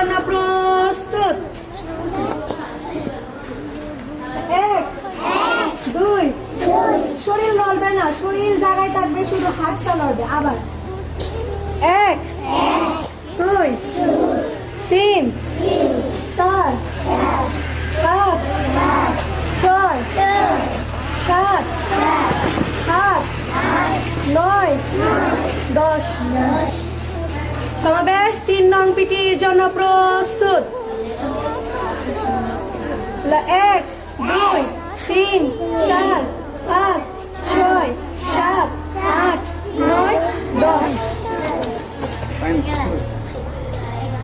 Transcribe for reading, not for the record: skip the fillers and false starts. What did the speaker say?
জন্য প্রস্তুত। 1 2 শরীর নড়বে না, শরীর জায়গায় থাকবে, শুধু হাতটা নড়বে। আবার 1 2 3 4 5 6 7 8 9 10। সমাবেশ 3 নং পিটির জন্য প্রস্তুত। 1 2 3 4 5 6 7 8 9 10।